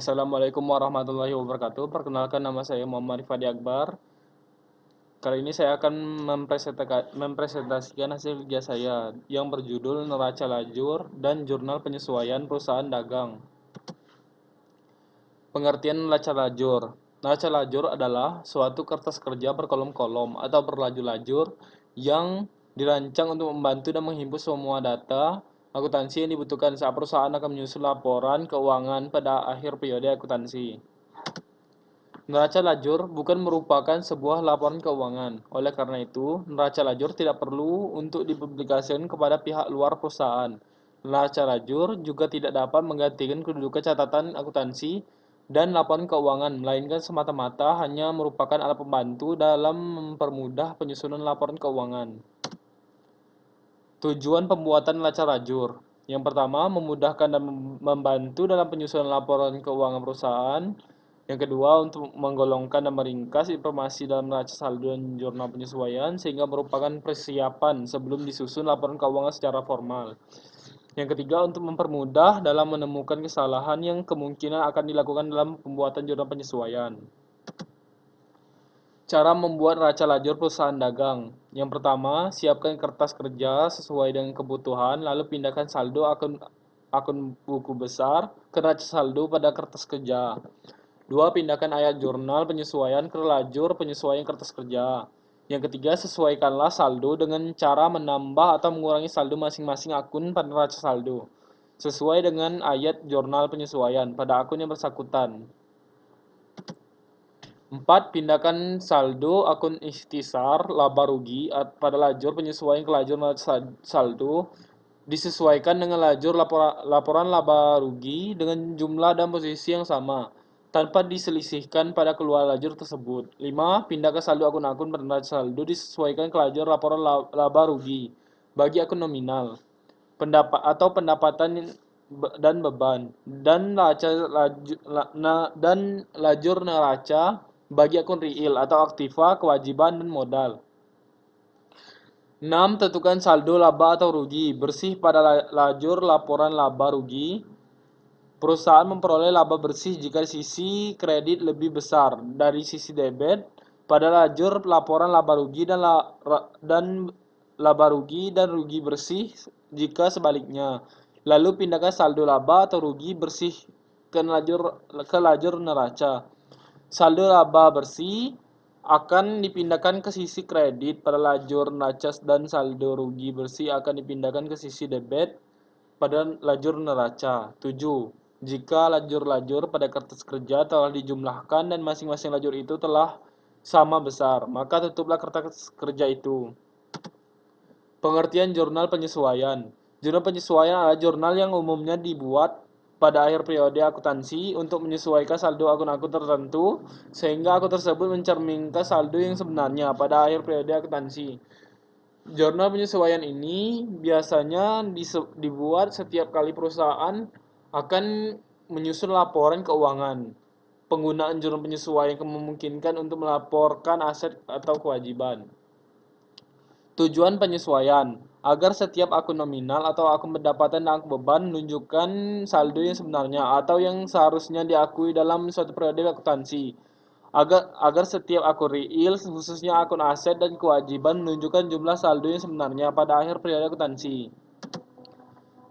Assalamualaikum warahmatullahi wabarakatuh. Perkenalkan, nama saya Muhammad Rifadi Akbar. Kali ini saya akan mempresentasikan hasil kerja saya yang berjudul Neraca Lajur dan Jurnal Penyesuaian Perusahaan Dagang. Pengertian neraca lajur. Neraca lajur adalah suatu kertas kerja berkolom-kolom atau berlajur-lajur yang dirancang untuk membantu dan menghimpun semua data akuntansi yang dibutuhkan saat perusahaan akan menyusun laporan keuangan pada akhir periode akuntansi. Neraca lajur bukan merupakan sebuah laporan keuangan. Oleh karena itu, neraca lajur tidak perlu untuk dipublikasikan kepada pihak luar perusahaan. Neraca lajur juga tidak dapat menggantikan kedudukan catatan akuntansi dan laporan keuangan, melainkan semata-mata hanya merupakan alat pembantu dalam mempermudah penyusunan laporan keuangan. Tujuan pembuatan neraca lajur. Yang pertama, memudahkan dan membantu dalam penyusunan laporan keuangan perusahaan. Yang kedua, untuk menggolongkan dan meringkas informasi dalam neraca saldo dan jurnal penyesuaian sehingga merupakan persiapan sebelum disusun laporan keuangan secara formal. Yang ketiga, untuk mempermudah dalam menemukan kesalahan yang kemungkinan akan dilakukan dalam pembuatan jurnal penyesuaian. Cara membuat neraca lajur perusahaan dagang. Yang pertama, siapkan kertas kerja sesuai dengan kebutuhan, lalu pindahkan saldo akun buku besar ke neraca saldo pada kertas kerja. 2. Pindahkan ayat jurnal penyesuaian ke lajur penyesuaian kertas kerja. Yang ketiga, sesuaikanlah saldo dengan cara menambah atau mengurangi saldo masing-masing akun pada neraca saldo, sesuai dengan ayat jurnal penyesuaian pada akun yang bersangkutan. 4. Pindahkan saldo akun ikhtisar laba rugi pada lajur penyesuaian ke lajur saldo disesuaikan dengan lajur laporan laba rugi dengan jumlah dan posisi yang sama tanpa diselisihkan pada keluar lajur tersebut. 5. Pindahkan saldo akun-akun pada neraca saldo disesuaikan ke lajur laporan laba rugi bagi akun nominal pendapatan dan beban dan lajur neraca bagi akun real atau aktiva, kewajiban, dan modal. 6. Tentukan saldo laba atau rugi bersih pada lajur laporan laba rugi. Perusahaan memperoleh laba bersih jika sisi kredit lebih besar dari sisi debit pada lajur laporan laba rugi dan laba rugi dan rugi bersih jika sebaliknya. Lalu pindahkan saldo laba atau rugi bersih ke lajur neraca. Saldo laba bersih akan dipindahkan ke sisi kredit pada lajur neraca dan saldo rugi bersih akan dipindahkan ke sisi debit pada lajur neraca. 7. Jika lajur-lajur pada kertas kerja telah dijumlahkan dan masing-masing lajur itu telah sama besar, maka tutuplah kertas kerja itu. Pengertian jurnal penyesuaian. Jurnal penyesuaian adalah jurnal yang umumnya dibuat pada akhir periode akuntansi untuk menyesuaikan saldo akun-akun tertentu sehingga akun tersebut mencerminkan saldo yang sebenarnya pada akhir periode akuntansi. Jurnal penyesuaian ini biasanya dibuat setiap kali perusahaan akan menyusun laporan keuangan. Penggunaan jurnal penyesuaian memungkinkan untuk melaporkan aset atau kewajiban. Tujuan penyesuaian agar setiap akun nominal atau akun pendapatan dan akun beban menunjukkan saldo yang sebenarnya atau yang seharusnya diakui dalam suatu periode akuntansi. Agar setiap akun real, khususnya akun aset dan kewajiban, menunjukkan jumlah saldo yang sebenarnya pada akhir periode akuntansi.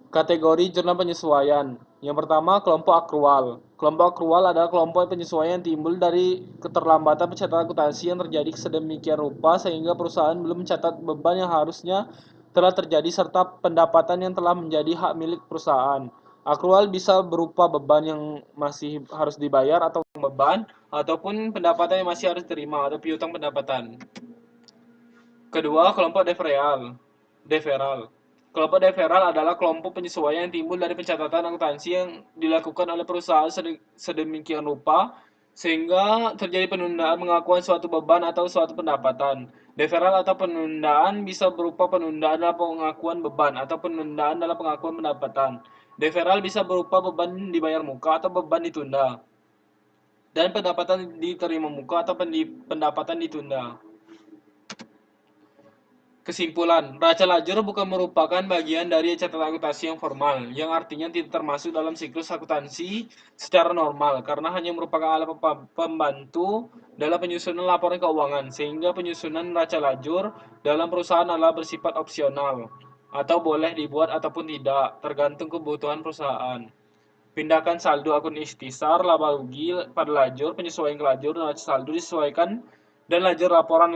Kategori jurnal penyesuaian. Yang pertama, kelompok akrual. Kelompok akrual adalah kelompok penyesuaian yang timbul dari keterlambatan pencatatan akuntansi yang terjadi sedemikian rupa sehingga perusahaan belum mencatat beban yang harusnya telah terjadi serta pendapatan yang telah menjadi hak milik perusahaan. Akrual bisa berupa beban yang masih harus dibayar atau beban ataupun pendapatan yang masih harus diterima atau piutang pendapatan. Kedua, kelompok deferral. Kelompok deferral adalah kelompok penyesuaian yang timbul dari pencatatan akuntansi yang dilakukan oleh perusahaan sedemikian rupa sehingga terjadi penundaan pengakuan suatu beban atau suatu pendapatan. Deferral atau penundaan bisa berupa penundaan dalam pengakuan beban atau penundaan dalam pengakuan pendapatan. Deferral bisa berupa beban dibayar muka atau beban ditunda, dan pendapatan diterima muka atau pendapatan ditunda. Kesimpulan, raca lajur bukan merupakan bagian dari catatan akuntansi yang formal, yang artinya tidak termasuk dalam siklus akuntansi secara normal, karena hanya merupakan alat pembantu dalam penyusunan laporan keuangan, sehingga penyusunan raca lajur dalam perusahaan adalah bersifat opsional, atau boleh dibuat ataupun tidak, tergantung kebutuhan perusahaan. Pindahkan saldo akun ikhtisar, laba rugi pada lajur, penyesuaian ke lajur, dan saldo disesuaikan, dan lajur laporan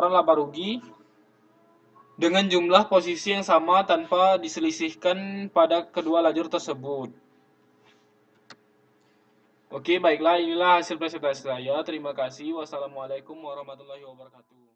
laba rugi dengan jumlah posisi yang sama tanpa diselisihkan pada kedua lajur tersebut. Oke, baiklah, inilah hasil presentasi saya. Terima kasih. Wassalamualaikum warahmatullahi wabarakatuh.